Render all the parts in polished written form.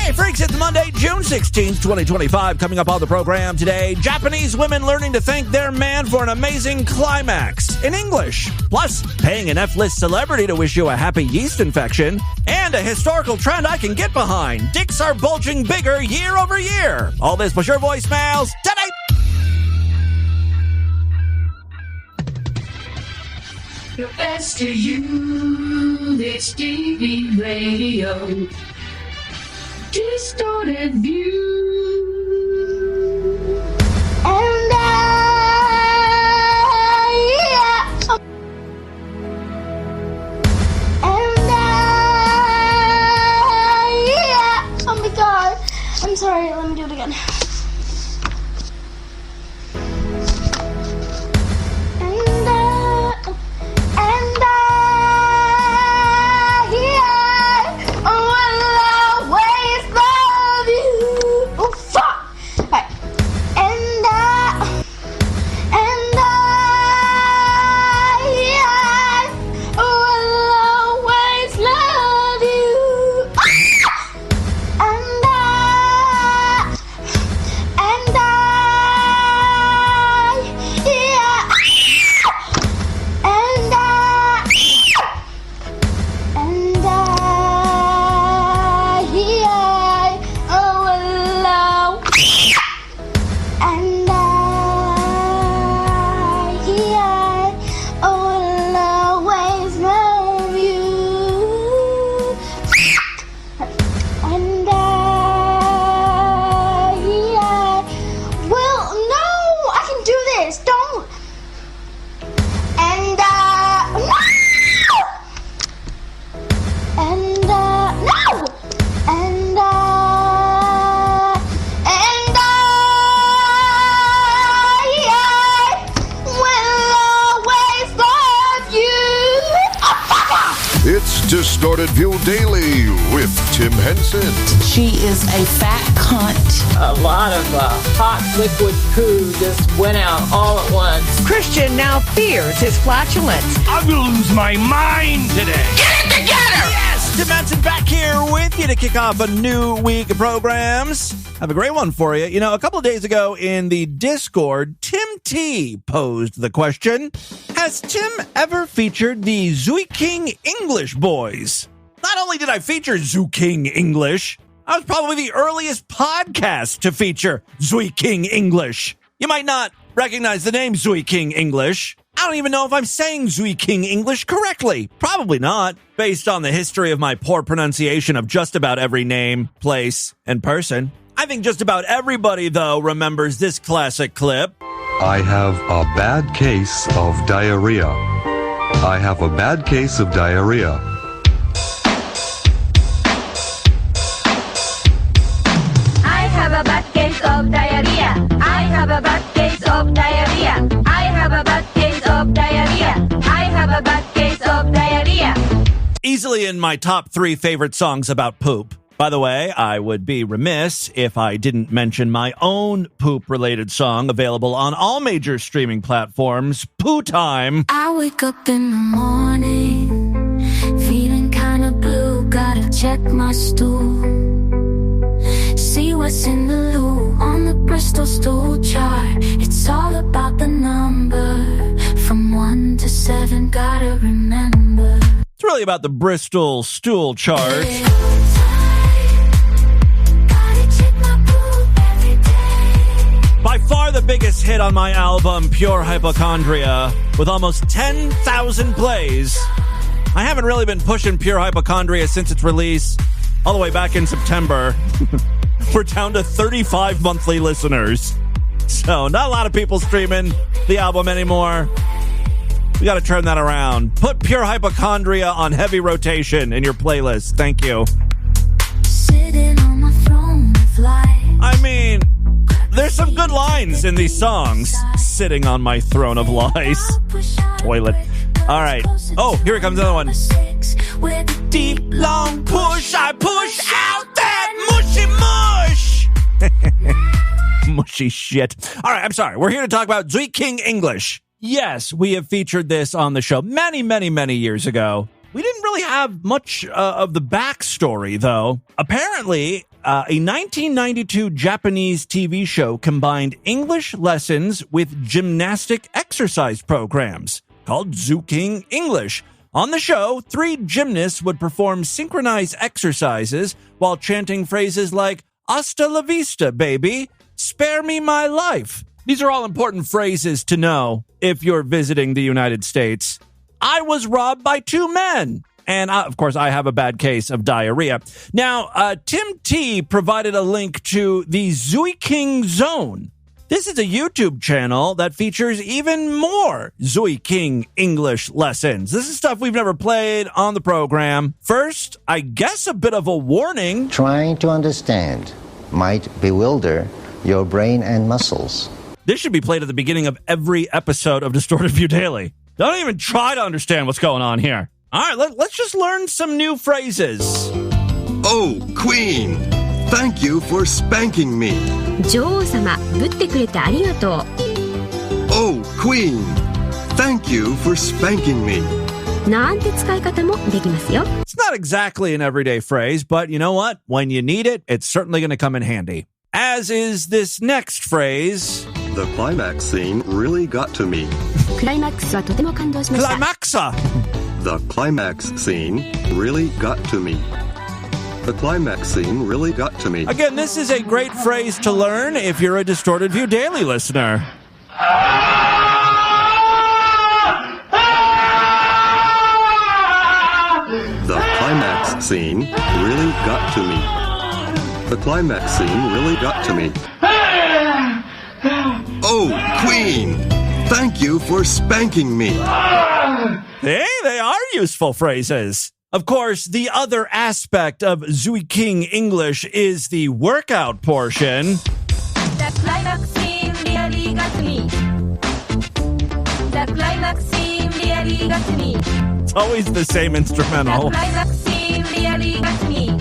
Hey, freaks, it's Monday, June 16th, 2025. Coming up on the program today, Japanese women learning to thank their man for an amazing climax in English. Plus, paying an F-list celebrity to wish you a happy yeast infection. And a historical trend I can get behind. Dicks are bulging bigger year over year. All this plus your voicemails today. The best of you, this TV radio. Distorted view. And yeah. And yeah. Oh my god. I'm sorry, let me do it again. Distorted View Daily with Tim Henson. She is a fat cunt. A lot of hot liquid poo just went out all at once. Christian now fears his flatulence. I'm going to lose my mind today. Get it together! Yes, Tim Henson back here with you to kick off a new week of programs. I have a great one for you. You know, a couple of days ago in the Discord, Tim T posed the question, has Tim ever featured the Zui King English boys? Not only did I feature Zui King English, I was probably the earliest podcast to feature Zui King English. You might not recognize the name Zui King English. I don't even know if I'm saying Zui King English correctly. Probably not, based on the history of my poor pronunciation of just about every name, place, and person. I think just about everybody, though, remembers this classic clip. I have a bad case of diarrhea. I have a bad case of diarrhea. I have a bad case of diarrhea. I have a bad case of diarrhea. I have a bad case of diarrhea. I have a bad case of diarrhea. Easily in my top 3 favorite songs about poop. By the way, I would be remiss if I didn't mention my own poop-related song available on all major streaming platforms, Poo Time. I wake up in the morning, feeling kinda blue, gotta check my stool. See what's in the loo on the Bristol stool chart. It's all about the number, from 1 to 7, gotta remember. It's really about the Bristol stool chart. By far the biggest hit on my album, Pure Hypochondria, with almost 10,000 plays. I haven't really been pushing Pure Hypochondria since its release, all the way back in September. We're down to 35 monthly listeners. So not a lot of people streaming the album anymore. We got to turn that around. Put Pure Hypochondria on heavy rotation in your playlist. Thank you. Sitting on my throne of life. I mean, there's some good lines in these songs. Sitting on my throne of lies. Toilet. All right. Oh, here comes another one. Deep, long push. I push out that mushy mush. Mushy shit. All right, I'm sorry. We're here to talk about Zui King English. Yes, we have featured this on the show many, many, many years ago. We didn't really have much of the backstory, though. Apparently, a 1992 Japanese TV show combined English lessons with gymnastic exercise programs called Zuking English. On the show, 3 gymnasts would perform synchronized exercises while chanting phrases like, "Hasta la vista, baby. Spare me my life." These are all important phrases to know if you're visiting the United States. I was robbed by 2 men. And, of course, I have a bad case of diarrhea. Now, Tim T provided a link to the Zuiking Zone. This is a YouTube channel that features even more Zuiking English lessons. This is stuff we've never played on the program. First, I guess a bit of a warning. Trying to understand might bewilder your brain and muscles. This should be played at the beginning of every episode of Distorted View Daily. Don't even try to understand what's going on here. All right, let's just learn some new phrases. Oh, Queen, thank you for spanking me. 女王様、ぶってくれてありがとう。 Oh, Queen, thank you for spanking me. なんて使い方もできますよ。 It's not exactly an everyday phrase, but you know what? When you need it, it's certainly going to come in handy. As is this next phrase. The climax scene really got to me. クライマックスはとても感動しました。 Climaxa! The climax scene really got to me. The climax scene really got to me. Again, this is a great phrase to learn if you're a Distorted View Daily listener. The climax scene really got to me. The climax scene really got to me. Oh, Queen, thank you for spanking me. Hey, they are useful phrases. Of course, the other aspect of Zuiking English is the workout portion. The climax scene really got to me. The climax scene really got to me. It's always the same instrumental. The climax scene really got to me.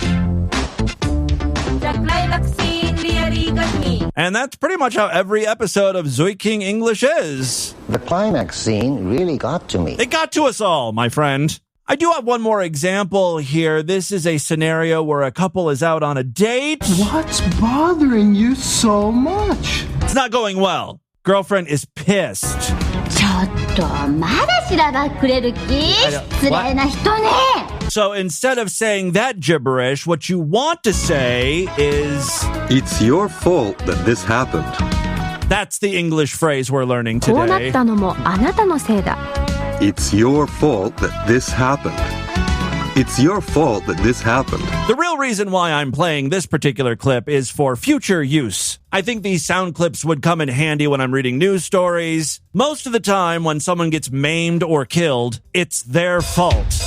The climax scene really got to me. And that's pretty much how every episode of Zuiking English is. The climax scene really got to me. It got to us all, my friend. I do have one more example here. This is a scenario where a couple is out on a date. What's bothering you so much? It's not going well. Girlfriend is pissed. ちょっとまだしらばっくれる気？失礼な人ね。 So instead of saying that gibberish, what you want to say is... It's your fault that this happened. That's the English phrase we're learning こうなっ today. たのもあなたのせいだ。 It's your fault that this happened. It's your fault that this happened. The real reason why I'm playing this particular clip is for future use. I think these sound clips would come in handy when I'm reading news stories. Most of the time, when someone gets maimed or killed, it's their fault.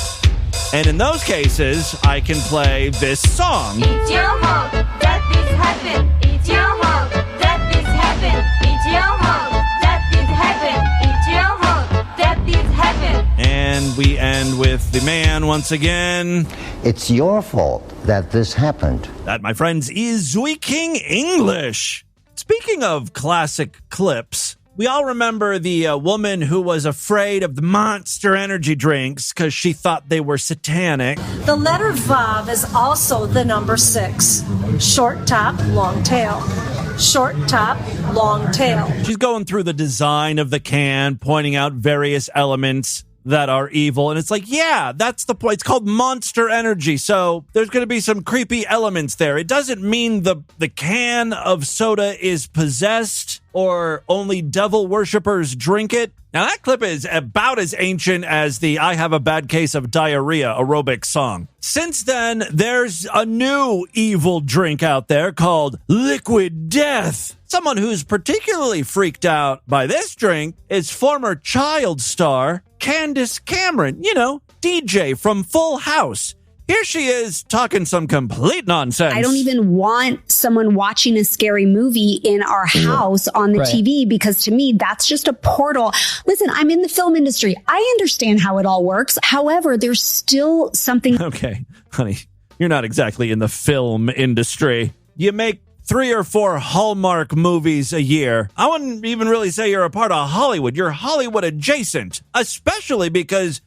And in those cases, I can play this song. It's your fault that this happened. It's your fault that this happened. It's your fault that this happened. It's your fault that this happened. And we end with the man once again. It's your fault that this happened. That, my friends, is Zuiking English. Speaking of classic clips, we all remember the woman who was afraid of the Monster energy drinks because she thought they were satanic. The letter Vav is also the number 6. Short top, long tail. Short top, long tail. She's going through the design of the can, pointing out various elements that are evil. And it's like, yeah, that's the point. It's called Monster Energy. So there's going to be some creepy elements there. It doesn't mean the can of soda is possessed or only devil worshippers drink it. Now, that clip is about as ancient as the I Have a Bad Case of Diarrhea aerobic song. Since then, there's a new evil drink out there called Liquid Death. Someone who's particularly freaked out by this drink is former Child star Candace Cameron, you know, DJ from Full House. Here she is talking some complete nonsense. I don't even want someone watching a scary movie in our house on the TV because to me, that's just a portal. Listen, I'm in the film industry. I understand how it all works. However, there's still something. Okay, honey, you're not exactly in the film industry. You make 3 or 4 Hallmark movies a year. I wouldn't even really say you're a part of Hollywood. You're Hollywood adjacent, especially because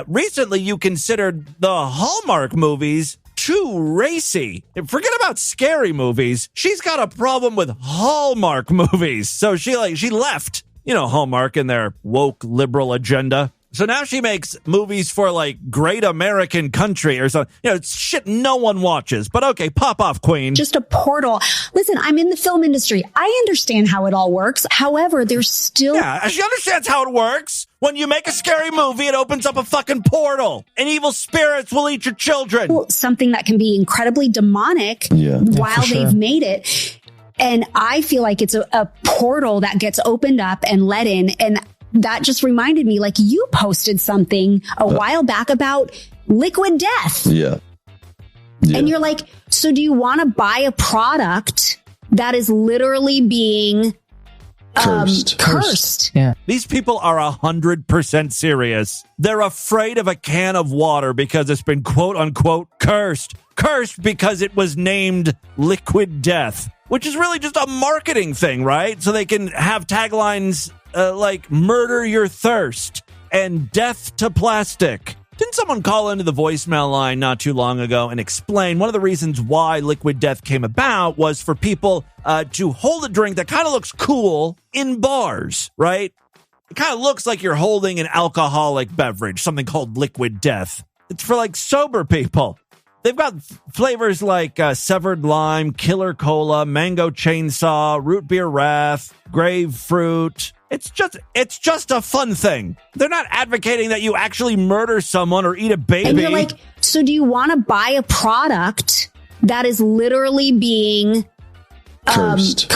recently you considered the Hallmark movies too racy. Forget about scary movies. She's got a problem with Hallmark movies. So she left, Hallmark and their woke liberal agenda. So now she makes movies for Great American Country or something. It's shit no one watches. But okay, pop off, Queen. Just a portal. Listen, I'm in the film industry. I understand how it all works. However, there's still... Yeah, she understands how it works. When you make a scary movie, it opens up a fucking portal. And evil spirits will eat your children. Well, something that can be incredibly demonic while they've made it. And I feel like it's a portal that gets opened up and let in. And that just reminded me, you posted something a while back about liquid death. Yeah. And you're like, so do you want to buy a product that is literally being cursed? Yeah. These people are 100% serious. They're afraid of a can of water because it's been quote unquote cursed. Cursed because it was named liquid death, which is really just a marketing thing, right? So they can have taglines like murder your thirst and death to plastic. Didn't someone call into the voicemail line not too long ago and explain one of the reasons why liquid death came about was for people to hold a drink that kind of looks cool in bars, right? It kind of looks like you're holding an alcoholic beverage, something called liquid death. It's for sober people. They've got flavors like severed lime, killer cola, mango chainsaw, root beer wrath, grapefruit. It's just a fun thing. They're not advocating that you actually murder someone or eat a baby. And you're like, so do you want to buy a product that is literally being cursed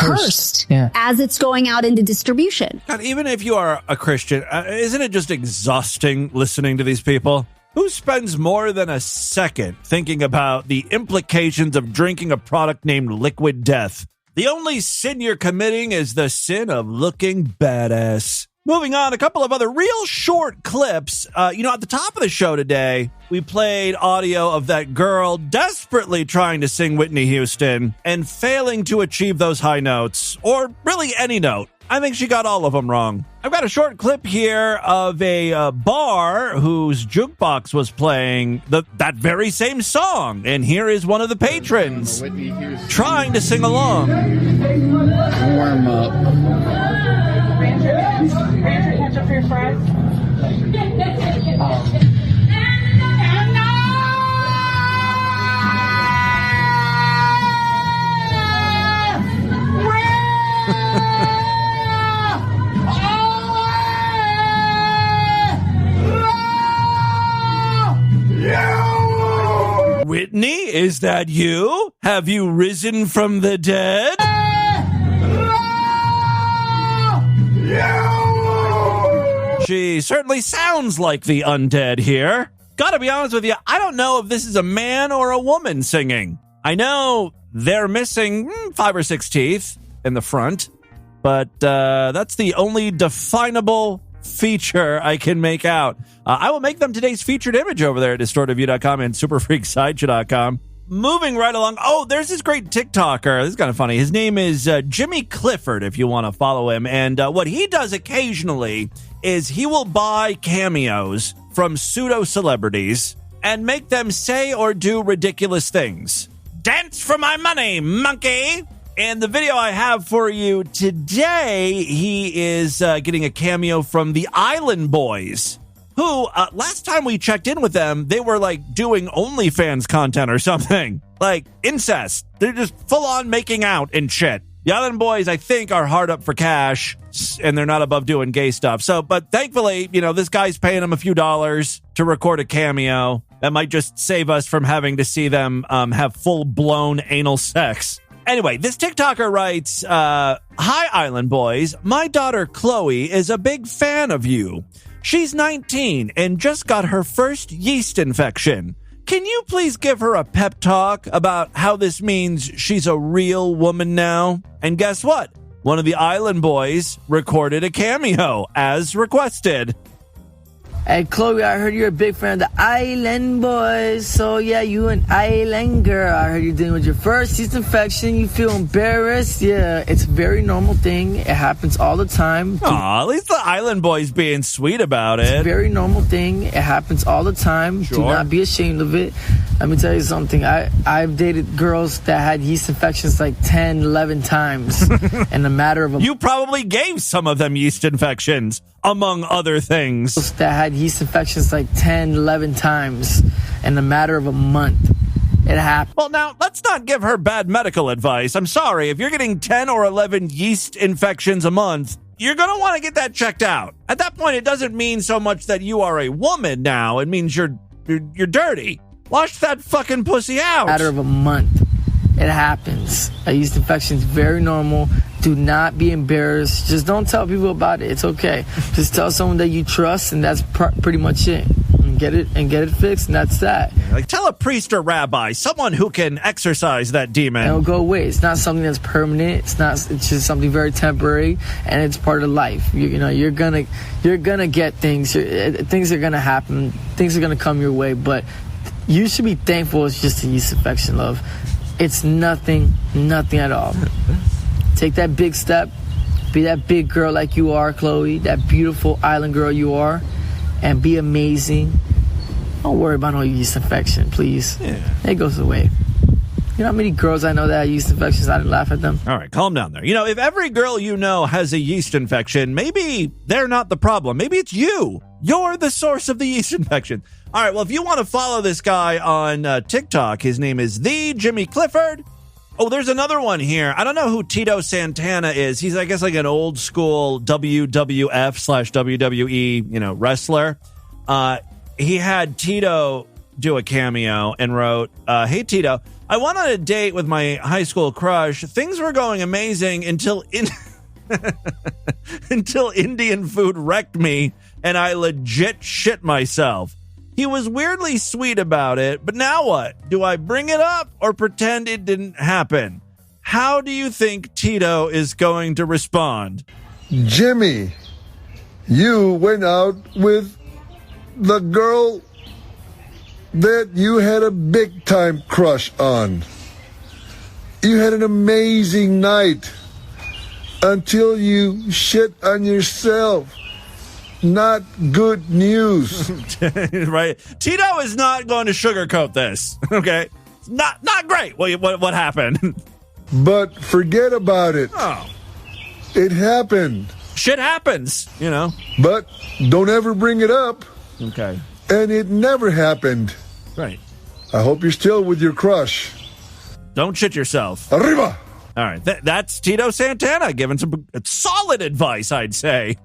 as it's going out into distribution? God, even if you are a Christian, isn't it just exhausting listening to these people? Who spends more than a second thinking about the implications of drinking a product named liquid death? The only sin you're committing is the sin of looking badass. Moving on, a couple of other real short clips. At the top of the show today, we played audio of that girl desperately trying to sing Whitney Houston and failing to achieve those high notes, or really any note. I think she got all of them wrong. I've got a short clip here of a bar whose jukebox was playing that very same song. And here is one of the patrons trying to sing along. Warm up. Ketchup for your fries. Whitney, is that you? Have you risen from the dead? She certainly sounds like the undead here. Gotta be honest with you, I don't know if this is a man or a woman singing. I know they're missing 5 or 6 teeth in the front, but that's the only definable feature I can make out. I will make them today's featured image over there at distortedview.com and superfreaksideshow.com. Moving right along. Oh, there's this great TikToker. This is kind of funny. His name is Jimmy Clifford, if you want to follow him. And what he does occasionally is he will buy cameos from pseudo-celebrities and make them say or do ridiculous things. Dance for my money, monkey! And the video I have for you today, he is getting a cameo from the Island Boys, who, last time we checked in with them, they were doing OnlyFans content or something. Incest. They're just full on making out and shit. The Island Boys, I think, are hard up for cash, and they're not above doing gay stuff. But thankfully, this guy's paying them a few dollars to record a cameo. That might just save us from having to see them have full-blown anal sex. Anyway, this TikToker writes, Hi, Island Boys. My daughter, Chloe, is a big fan of you. She's 19 and just got her first yeast infection. Can you please give her a pep talk about how this means she's a real woman now? And guess what? One of the Island Boys recorded a cameo as requested. Hey, Chloe, I heard you're a big fan of the Island Boys. So, yeah, you an island girl. I heard you're dealing with your first yeast infection. You feel embarrassed. Yeah, it's a very normal thing. It happens all the time. Aw, at least the Island Boys being sweet about it. It's a very normal thing. It happens all the time. Sure. Do not be ashamed of it. Let me tell you something. I've dated girls that had yeast infections like 10, 11 times in a matter of a... You probably gave some of them yeast infections, among other things. That had yeast infections like 10, 11 times in a matter of a month. It happened. Well, now, let's not give her bad medical advice. I'm sorry. If you're getting 10 or 11 yeast infections a month, you're going to want to get that checked out. At that point, it doesn't mean so much that you are a woman now. It means you're dirty. Wash that fucking pussy out. Matter of a month. It happens. A yeast infection is very normal. Do not be embarrassed. Just don't tell people about it. It's okay. Just tell someone that you trust, and that's pretty much it. And get it fixed, and that's that. Like, tell a priest or rabbi, someone who can exorcise that demon. It'll go away. It's not something that's permanent. It's just something very temporary, and it's part of life. You're gonna get things. Things are gonna happen. Things are gonna come your way, but you should be thankful it's just a yeast infection, love. It's nothing at all. Take that big step. Be that big girl like you are, Chloe. That beautiful island girl you are. And be amazing. Don't worry about no yeast infection, please. Yeah. It goes away. You know how many girls I know that have yeast infections? I didn't laugh at them. All right, calm down there. If every girl you know has a yeast infection, maybe they're not the problem. Maybe it's you. You're the source of the yeast infection. All right, well, if you want to follow this guy on TikTok, his name is The Jimmy Clifford. Oh, there's another one here. I don't know who Tito Santana is. He's, I guess, like an old school WWF/WWE, wrestler. He had Tito do a cameo and wrote, "Hey, Tito, I went on a date with my high school crush. Things were going amazing until Indian food wrecked me and I legit shit myself. He was weirdly sweet about it, but now what? Do I bring it up or pretend it didn't happen? How do you think Tito is going to respond?" Jimmy, you went out with the girl that you had a big time crush on. You had an amazing night until you shit on yourself. Not good news. Right? Tito is not going to sugarcoat this. Okay? Not great. What happened? But forget about it. Oh. It happened. Shit happens, But don't ever bring it up. Okay. And it never happened. Right. I hope you're still with your crush. Don't shit yourself. Arriba! All right. That's Tito Santana giving some solid advice, I'd say.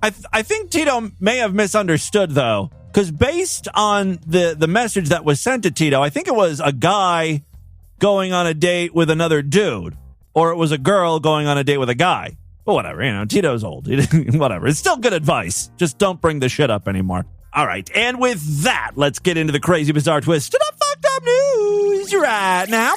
I think Tito may have misunderstood, though, because based on the message that was sent to Tito, I think it was a guy going on a date with another dude, or it was a girl going on a date with a guy. But whatever, Tito's old. Whatever. It's still good advice. Just don't bring the shit up anymore. All right. And with that, let's get into the crazy, bizarre twist to the fucked up news right now.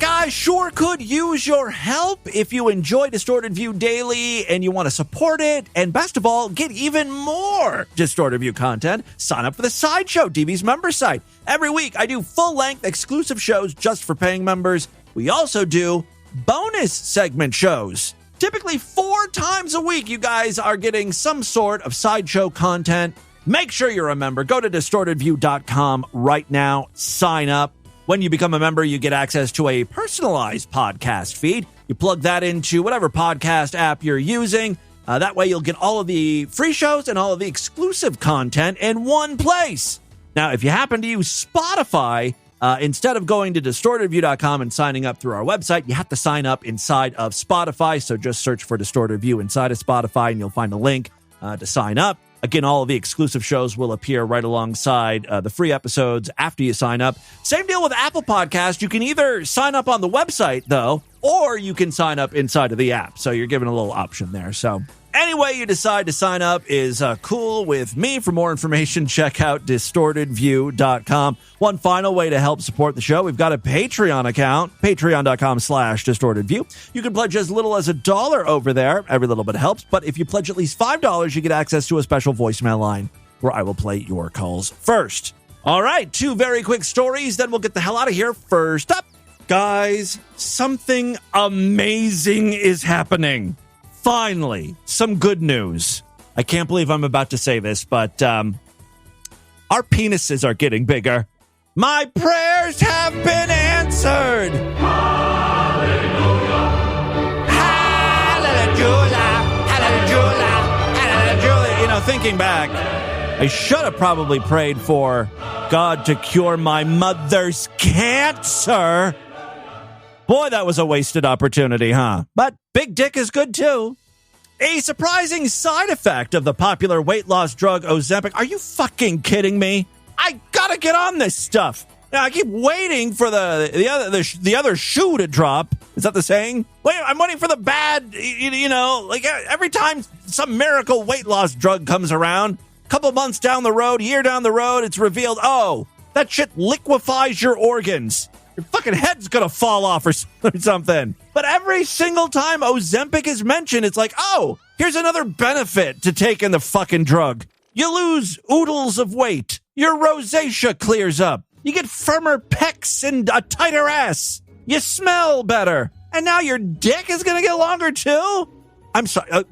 I sure could use your help. If you enjoy Distorted View Daily and you want to support it, and best of all, get even more Distorted View content, sign up for the Sideshow, DV's member site. Every week, I do full-length exclusive shows just for paying members. We also do bonus segment shows. Typically 4 times a week, you guys are getting some sort of Sideshow content. Make sure you're a member. Go to distortedview.com right now. Sign up. When you become a member, you get access to a personalized podcast feed. You plug that into whatever podcast app you're using. That way you'll get all of the free shows and all of the exclusive content in one place. Now, if you happen to use Spotify, instead of going to distortedview.com and signing up through our website, you have to sign up inside of Spotify. So just search for Distorted View inside of Spotify and you'll find a link to sign up. Again, all of the exclusive shows will appear right alongside the free episodes after you sign up. Same deal with Apple Podcasts. You can either sign up on the website, though, or you can sign up inside of the app. So you're given a little option there. So any way you decide to sign up is cool with me. For more information, check out distortedview.com. One final way to help support the show, we've got a Patreon account, patreon.com/distortedview. You can pledge as little as $1 over there. Every little bit helps. But if you pledge at least $5, you get access to a special voicemail line where I will play your calls first. All right, 2 very quick stories, then we'll get the hell out of here. First up, guys, something amazing is happening. Finally, some good news. I can't believe I'm about to say this, but our penises are getting bigger. My prayers have been answered. Hallelujah. Hallelujah. Hallelujah. Hallelujah. You know, thinking back, I should have probably prayed for God to cure my mother's cancer. Boy, that was a wasted opportunity, huh? But big dick is good, too. A surprising side effect of the popular weight loss drug Ozempic. Are you fucking kidding me? I gotta get on this stuff. Now, I keep waiting for the other shoe to drop. Is that the saying? Wait, I'm waiting for the bad, like every time some miracle weight loss drug comes around, a couple months down the road, year down the road, it's revealed, oh, that shit liquefies your organs. Your fucking head's gonna fall off or something. But every single time Ozempic is mentioned, it's like, oh, here's another benefit to taking the fucking drug. You lose oodles of weight. Your rosacea clears up. You get firmer pecs and a tighter ass. You smell better. And now your dick is gonna get longer too? I'm sorry.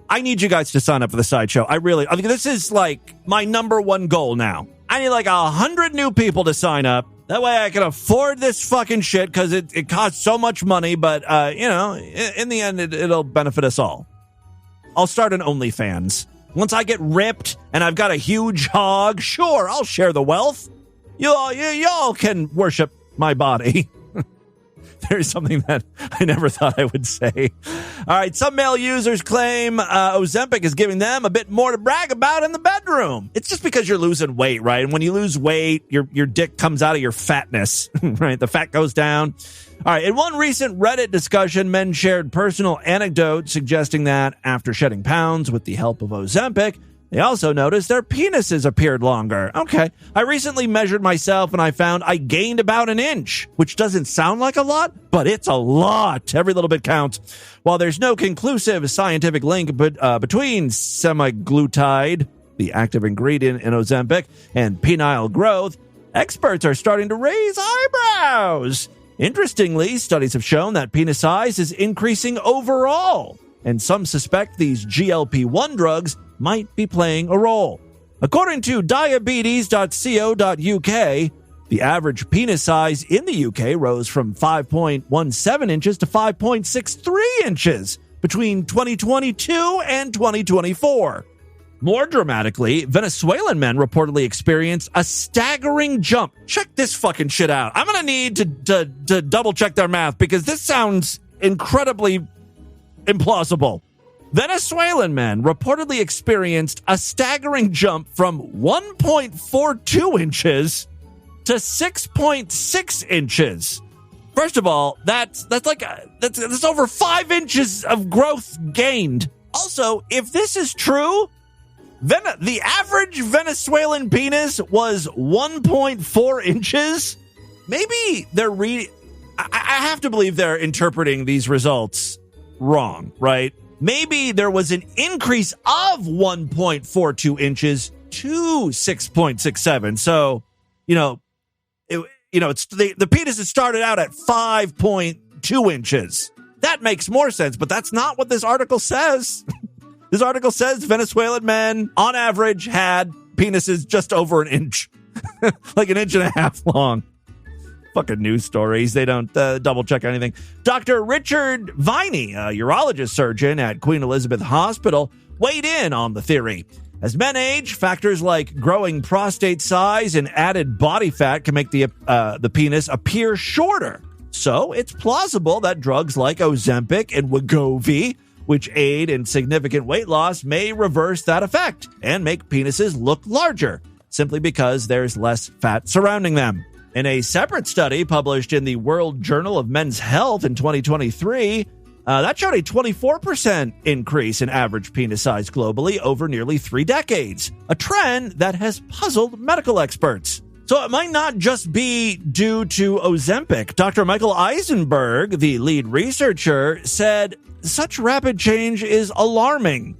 I need you guys to sign up for the Sideshow. I think this is like my number one goal now. I need like 100 new people to sign up. That way I can afford this fucking shit because it costs so much money. But, in the end, it'll benefit us all. I'll start an OnlyFans. Once I get ripped and I've got a huge hog, sure, I'll share the wealth. Y'all can worship my body. There's something that I never thought I would say. All right, some male users claim Ozempic is giving them a bit more to brag about in the bedroom. It's just because you're losing weight, right? And when you lose weight, your dick comes out of your fatness, right? The fat goes down. All right, in one recent Reddit discussion, men shared personal anecdotes suggesting that after shedding pounds with the help of Ozempic, they also noticed their penises appeared longer. Okay. I recently measured myself and I found I gained about an inch, which doesn't sound like a lot, but it's a lot. Every little bit counts. While there's no conclusive scientific link between semaglutide, the active ingredient in Ozempic, and penile growth, experts are starting to raise eyebrows. Interestingly, studies have shown that penis size is increasing overall, and some suspect these GLP-1 drugs might be playing a role. According to diabetes.co.uk, the average penis size in the UK rose from 5.17 inches to 5.63 inches between 2022 and 2024. More dramatically, Venezuelan men reportedly experienced a staggering jump. Check this fucking shit out. I'm going to need to double check their math because this sounds incredibly implausible. Venezuelan men reportedly experienced a staggering jump from 1.42 inches to 6.6 inches. First of all, that's over 5 inches of growth gained. Also, if this is true, the average Venezuelan penis was 1.4 inches. Maybe I have to believe they're interpreting these results wrong, right? Maybe there was an increase of 1.42 inches to 6.67. So, it's the penis has started out at 5.2 inches. That makes more sense, but that's not what this article says. This article says Venezuelan men, on average, had penises just over an inch, like an inch and a half long. Fucking news stories. They don't double check anything. Dr. Richard Viney, a urologist surgeon at Queen Elizabeth Hospital, weighed in on the theory. As men age, factors like growing prostate size and added body fat can make the penis appear shorter. So it's plausible that drugs like Ozempic and Wegovy, which aid in significant weight loss, may reverse that effect and make penises look larger, simply because there's less fat surrounding them. In a separate study published in the World Journal of Men's Health in 2023, that showed a 24% increase in average penis size globally over nearly 3 decades, a trend that has puzzled medical experts. So it might not just be due to Ozempic. Dr. Michael Eisenberg, the lead researcher, said such rapid change is alarming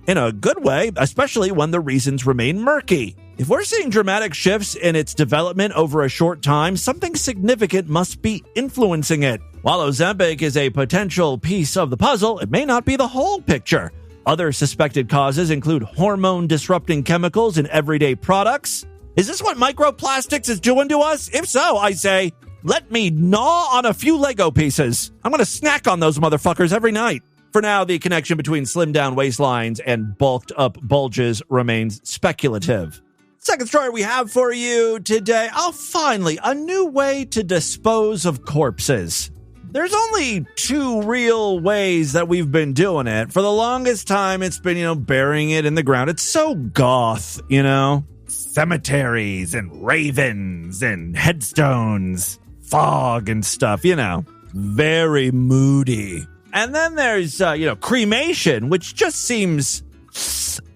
in a good way, especially when the reasons remain murky. If we're seeing dramatic shifts in its development over a short time, something significant must be influencing it. While Ozempic is a potential piece of the puzzle, it may not be the whole picture. Other suspected causes include hormone-disrupting chemicals in everyday products. Is this what microplastics is doing to us? If so, I say, let me gnaw on a few Lego pieces. I'm going to snack on those motherfuckers every night. For now, the connection between slimmed-down waistlines and bulked-up bulges remains speculative. Second story we have for you today. Finally, a new way to dispose of corpses. There's only 2 real ways that we've been doing it. For the longest time, it's been, burying it in the ground. It's so goth, cemeteries and ravens and headstones, fog and stuff, very moody. And then there's, cremation, which just seems,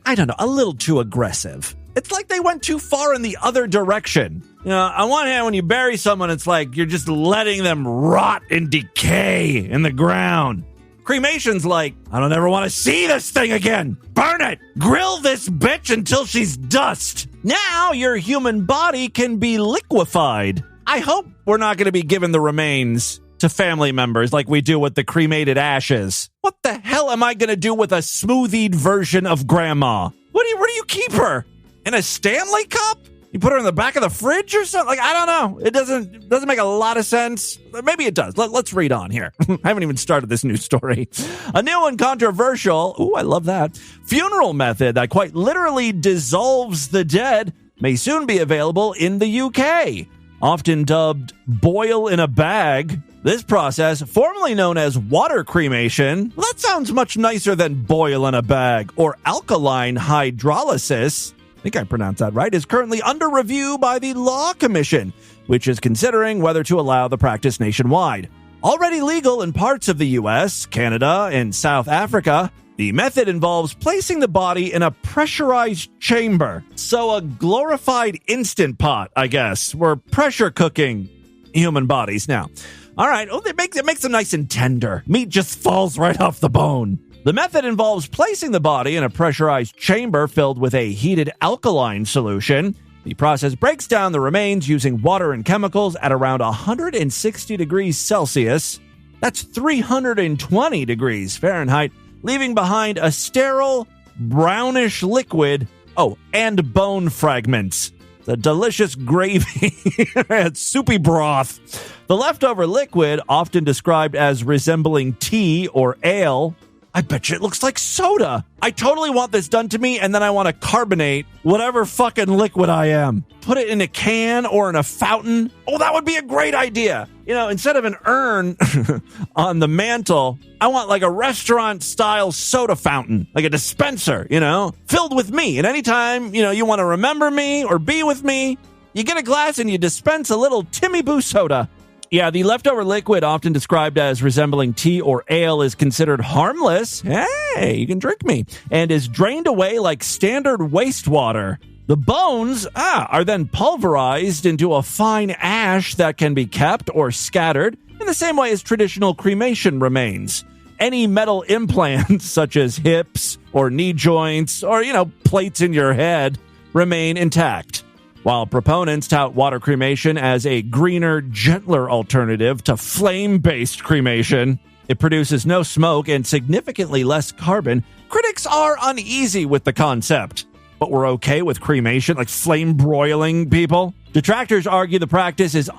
a little too aggressive. It's like they went too far in the other direction. On one hand, when you bury someone, it's like you're just letting them rot and decay in the ground. Cremation's like, I don't ever want to see this thing again. Burn it. Grill this bitch until she's dust. Now your human body can be liquefied. I hope we're not going to be giving the remains to family members like we do with the cremated ashes. What the hell am I going to do with a smoothied version of grandma? Where do you keep her? In a Stanley cup? You put her in the back of the fridge or something? I don't know. It doesn't make a lot of sense. Maybe it does. Let's read on here. I haven't even started this news story. A new and controversial, I love that, funeral method that quite literally dissolves the dead may soon be available in the UK. Often dubbed boil in a bag, this process, formerly known as water cremation, that sounds much nicer than boil in a bag, or alkaline hydrolysis, I think I pronounced that right, is currently under review by the Law Commission, which is considering whether to allow the practice nationwide. Already legal in parts of the US, Canada, and South Africa, the method involves placing the body in a pressurized chamber. So a glorified Instant Pot, I guess. We're pressure cooking human bodies now. All right, it makes them nice and tender. Meat just falls right off the bone. The method involves placing the body in a pressurized chamber filled with a heated alkaline solution. The process breaks down the remains using water and chemicals at around 160 degrees Celsius. That's 320 degrees Fahrenheit, leaving behind a sterile, brownish liquid, and bone fragments. The delicious gravy and soupy broth. The leftover liquid, often described as resembling tea or ale, I bet you it looks like soda. I totally want this done to me, and then I want to carbonate whatever fucking liquid I am. Put it in a can or in a fountain. That would be a great idea. Instead of an urn on the mantle, I want like a restaurant-style soda fountain, like a dispenser, filled with me. And anytime, you want to remember me or be with me, you get a glass and you dispense a little Timmy Boo soda. Yeah, the leftover liquid, often described as resembling tea or ale, is considered harmless. Hey, you can drink me. And is drained away like standard wastewater. The bones are then pulverized into a fine ash that can be kept or scattered in the same way as traditional cremation remains. Any metal implants, such as hips or knee joints or, plates in your head, remain intact. While proponents tout water cremation as a greener, gentler alternative to flame-based cremation, it produces no smoke and significantly less carbon. Critics are uneasy with the concept, but we're okay with cremation, like flame broiling people. Detractors argue the practice is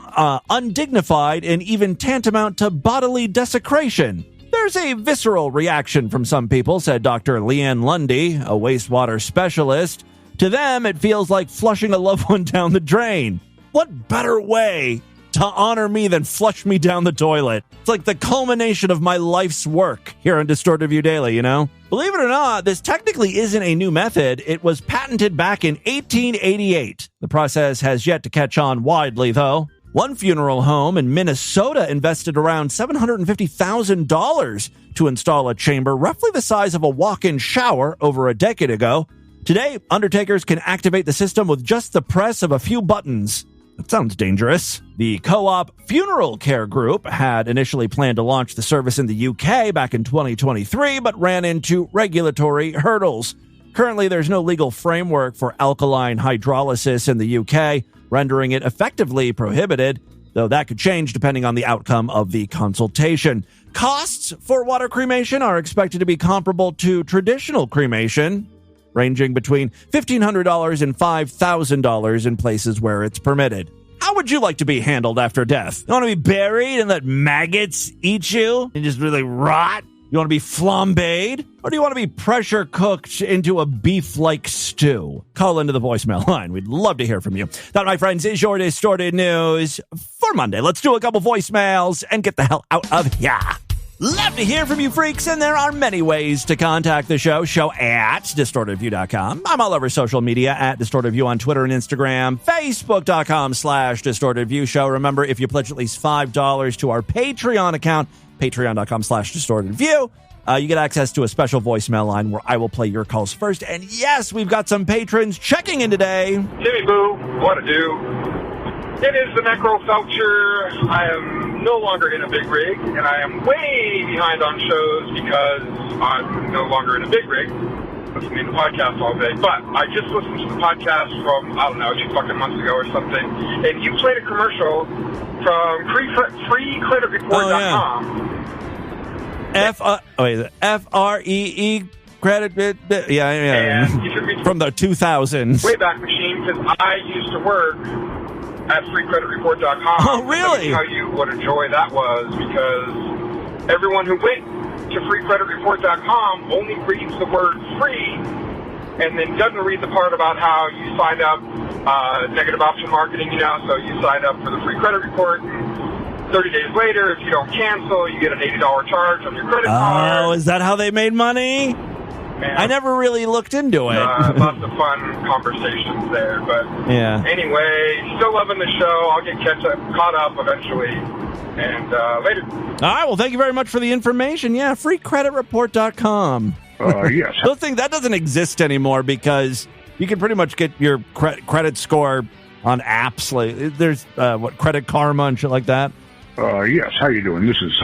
undignified and even tantamount to bodily desecration. There's a visceral reaction from some people, said Dr. Leanne Lundy, a wastewater specialist. To them, it feels like flushing a loved one down the drain. What better way to honor me than flush me down the toilet? It's like the culmination of my life's work here on Distorted View Daily, Believe it or not, this technically isn't a new method. It was patented back in 1888. The process has yet to catch on widely, though. One funeral home in Minnesota invested around $750,000 to install a chamber roughly the size of a walk-in shower over a decade ago. Today, undertakers can activate the system with just the press of a few buttons. That sounds dangerous. The Co-op Funeral Care Group had initially planned to launch the service in the UK back in 2023, but ran into regulatory hurdles. Currently, there's no legal framework for alkaline hydrolysis in the UK, rendering it effectively prohibited, though that could change depending on the outcome of the consultation. Costs for water cremation are expected to be comparable to traditional cremation, ranging between $1,500 and $5,000 in places where it's permitted. How would you like to be handled after death? You want to be buried and let maggots eat you and just really rot? You want to be flambéed? Or do you want to be pressure cooked into a beef-like stew? Call into the voicemail line. We'd love to hear from you. That, my friends, is your Distorted News for Monday. Let's do a couple voicemails and get the hell out of here. Love to hear from you freaks, and there are many ways to contact the show at distortedview.com. I'm all over social media at distortedview on Twitter and Instagram, facebook.com/distortedview show. Remember, if you pledge at least $5 to our Patreon account, patreon.com/distortedview, you get access to a special voicemail line where I will play your calls first. And yes, we've got some patrons checking in today. Jimmy Boo, what to do? It is the Necro Felcher. I am no longer in a big rig, and I am way behind on shows because I'm no longer in a big rig, listening to podcasts all day. But I just listened to the podcast from, 2 fucking months ago or something, and you played a commercial from freecreditreport.com. FREE credit, yeah. From the 2000s. Way-back machine, because I used to work at freecreditreport.com. Oh, really? I'll tell you what a joy that was, because everyone who went to freecreditreport.com only reads the word free and then doesn't read the part about how you signed up, negative option marketing, so you signed up for the free credit report. 30 days later, if you don't cancel, you get an $80 charge on your credit card. Oh, is that how they made money? Man, I never really looked into it. Lots of fun conversations there, but yeah. Anyway, still loving the show. I'll get caught up eventually, and later. All right, well, thank you very much for the information. Yeah, freecreditreport.com. Yes. Those things, that doesn't exist anymore because you can pretty much get your credit score on apps. Like there's Credit Karma and shit like that. Yes, how you doing? This is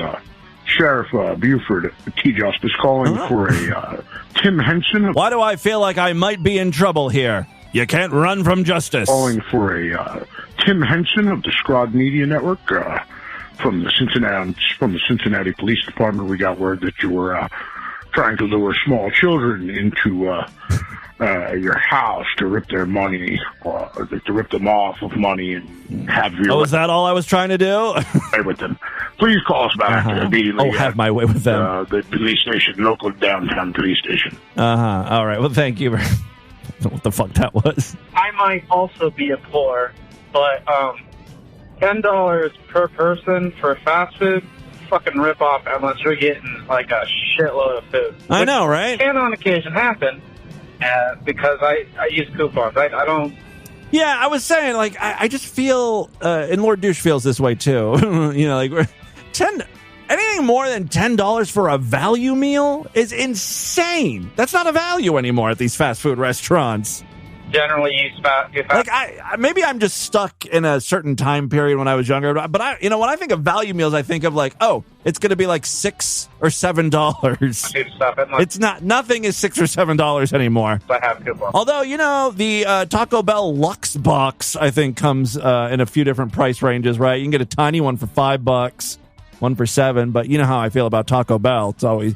Sheriff Buford T. Justice calling for a Tim Henson. Why do I feel like I might be in trouble here? You can't run from justice. Calling for a Tim Henson of the Scrod Media Network from the Cincinnati Police Department. We got word that you were trying to lure small children into your house to rip their money, to rip them off of money and have your... Oh, is that all I was trying to do? with them. Please call us back immediately. Oh, have my way with them. The police station, local downtown police station. All right. Well, thank you. What the fuck that was? I might also be a poor, but $10 per person for fast food, fucking rip off unless you're getting like a shitload of food. I know, right? Can on occasion happen. Because I use coupons. I don't... Yeah, I was saying, like, I just feel, and Lord Douche feels this way, too. Like, anything more than $10 for a value meal is insane. That's not a value anymore at these fast food restaurants. Generally use fast. Like, maybe I'm just stuck in a certain time period when I was younger. But when I think of value meals, I think of like, oh, it's going to be like $6 or $7. It's not. Nothing is $6 or $7 anymore. I have coupons. Although the Taco Bell Lux box, I think, comes in a few different price ranges. Right? You can get a tiny one for $5, one for $7. But you know how I feel about Taco Bell. It's always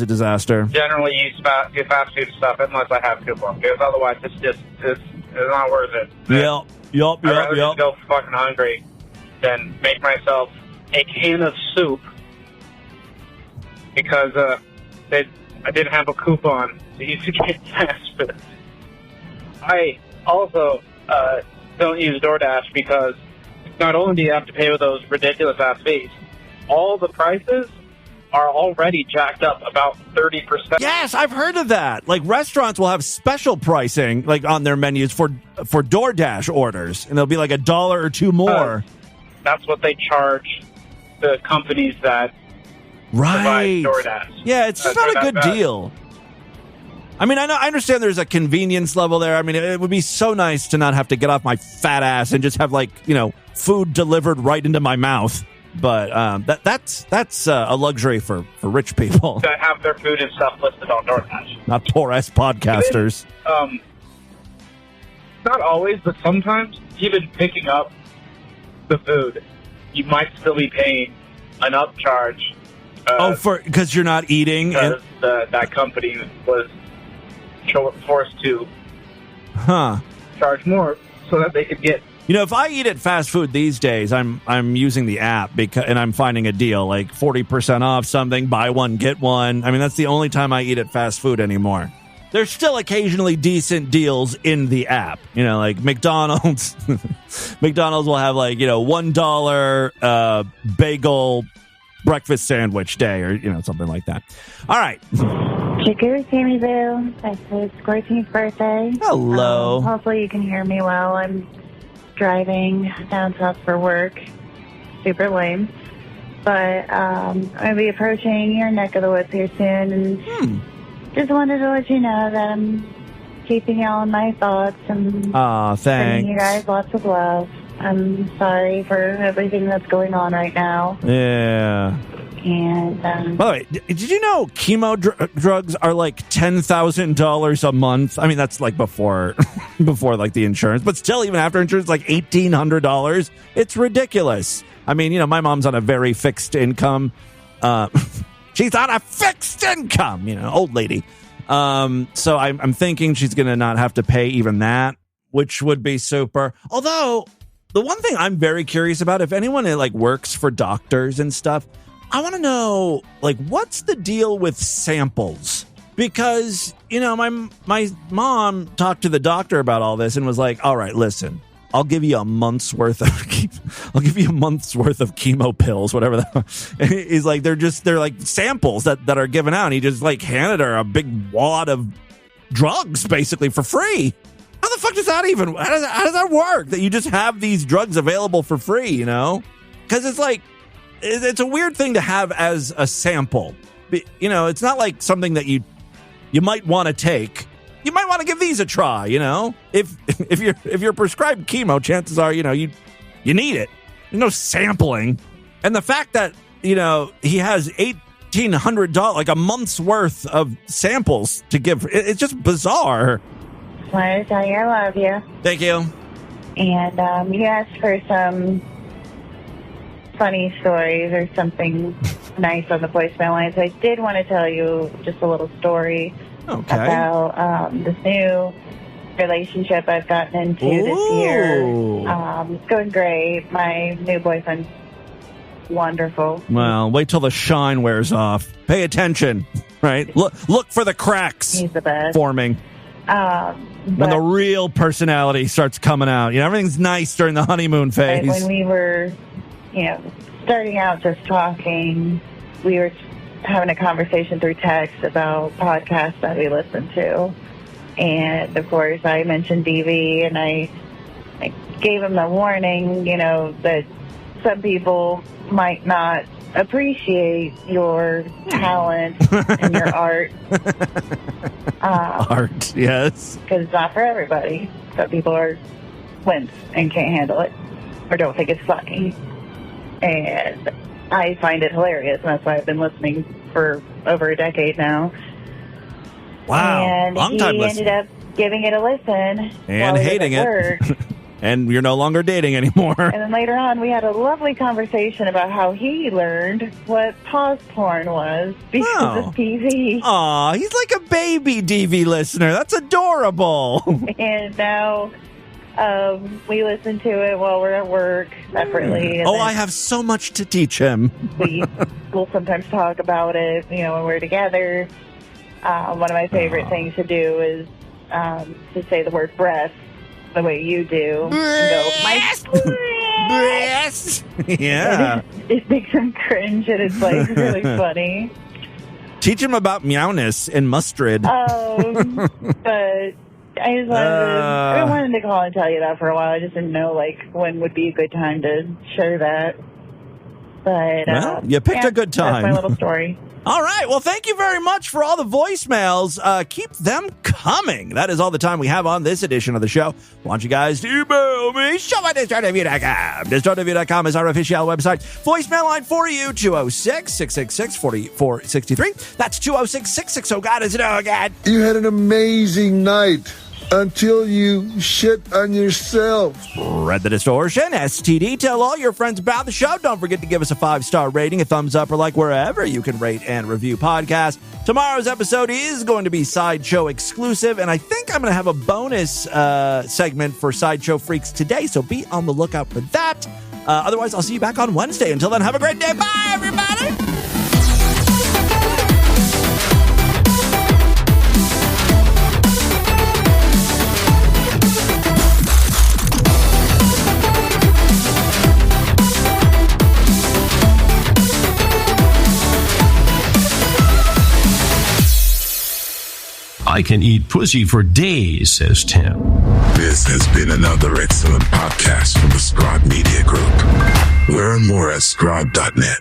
a disaster. Generally use fast food stuff unless I have coupons, because otherwise it's not worth it. Yep. I'd rather just go fucking hungry than make myself a can of soup because I didn't have a coupon to use to get fast food. I also don't use DoorDash because not only do you have to pay with those ridiculous ass fees, all the prices are already jacked up about 30%. Yes, I've heard of that. Like restaurants will have special pricing like on their menus for DoorDash orders, and they'll be like $1 or $2 more. that's what they charge the companies that Right. provide DoorDash. Yeah, it's just not a good deal. I mean, I understand there's a convenience level there. I mean, it would be so nice to not have to get off my fat ass and just have, like, you know, food delivered right into my mouth. But that's a luxury for rich people. That have their food and stuff listed on DoorDash. Not poor-ass podcasters. Not always, but sometimes, even picking up the food, you might still be paying an upcharge. Because you're not eating? Because that company was forced to charge more so that they could get... You know, if I eat at fast food these days, I'm using the app and I'm finding a deal, like 40% off something, buy one, get one. I mean, that's the only time I eat at fast food anymore. There's still occasionally decent deals in the app. You know, like McDonald's. McDonald's will have, like, you know, $1 bagel breakfast sandwich day, or, you know, something like that. All right. Chicory Sammy Boo. It's Courtney's birthday. Hello. Hopefully you can hear me well. I'm driving down south for work. Super lame. But I'm going to be approaching your neck of the woods here soon, and just wanted to let you know that I'm keeping y'all in my thoughts and thanks. sending you guys lots of love. I'm sorry for everything that's going on right now. Yeah. And by the way, did you know chemo drugs are like $10,000 a month? I mean, that's like before like the insurance, but still, even after insurance, like $1,800. It's ridiculous. I mean, you know, my mom's on a very fixed income. She's on a fixed income, you know, old lady. So I'm thinking she's going to not have to pay even that, which would be super. Although the one thing I'm very curious about, if anyone like works for doctors and stuff, I want to know, like, what's the deal with samples? Because, you know, my mom talked to the doctor about all this and was like, all right, listen, I'll give you a month's worth of chemo pills, whatever that. He's like, they're like samples that are given out. And he just like handed her a big wad of drugs basically for free. How the fuck does that even, how does that work? That you just have these drugs available for free, you know? Because it's like, it's a weird thing to have as a sample. You know, it's not like something that you might want to take. You might want to give these a try, you know? If you're prescribed chemo, chances are, you know, you need it. There's no sampling. And the fact that, you know, he has $1,800, like a month's worth of samples to give, it's just bizarre. I want to tell you I love you. Thank you. And you asked for some funny stories or something nice on the voicemail line. So I did want to tell you just a little story about this new relationship I've gotten into this year. It's going great. My new boyfriend's wonderful. Well, wait till the shine wears off. Pay attention, right? Look for the cracks. He's the best. Forming. When the real personality starts coming out. You know, everything's nice during the honeymoon phase. When we were, you know, starting out just talking, we were having a conversation through text about podcasts that we listen to. And, of course, I mentioned DV, and I gave him the warning, you know, that some people might not appreciate your talent and your art. Art, yes. Because it's not for everybody. Some people are wince and can't handle it or don't think it's funny. And I find it hilarious, and that's why I've been listening for over a decade now. Wow. And long time he ended up giving it a listen. And hating it. And you're no longer dating anymore. And then later on, we had a lovely conversation about how he learned what pause porn was because of TV. Aw, he's like a baby DV listener. That's adorable. And now we listen to it while we're at work separately. And I have so much to teach him. We'll sometimes talk about it, you know, when we're together. One of my favorite things to do is to say the word breast the way you do. Breast! And go, breast! Yeah. It makes him cringe, and it's like really funny. Teach him about meowness and mustard. But I wanted to call and tell you that for a while. I just didn't know, like, when would be a good time to share that. But, well, you picked a good time. That's my little story. All right. Well, thank you very much for all the voicemails. Keep them coming. That is all the time we have on this edition of the show. Want you guys to email me, show@destroytv.com. Destroytv.com is our official website. Voicemail line for you, 206-666-4463. That's 206-660. God, is it? Oh, God. You had an amazing night. Until you shit on yourself. Read the Distortion, STD. Tell all your friends about the show. Don't forget to give us a 5-star rating, a thumbs up, or like wherever you can rate and review podcasts. Tomorrow's episode is going to be Sideshow exclusive, and I think I'm going to have a bonus segment for Sideshow Freaks today, so be on the lookout for that. Otherwise, I'll see you back on Wednesday. Until then, have a great day. Bye, everybody. I can eat pussy for days, says Tim. This has been another excellent podcast from the Scribe Media Group. Learn more at scribe.net.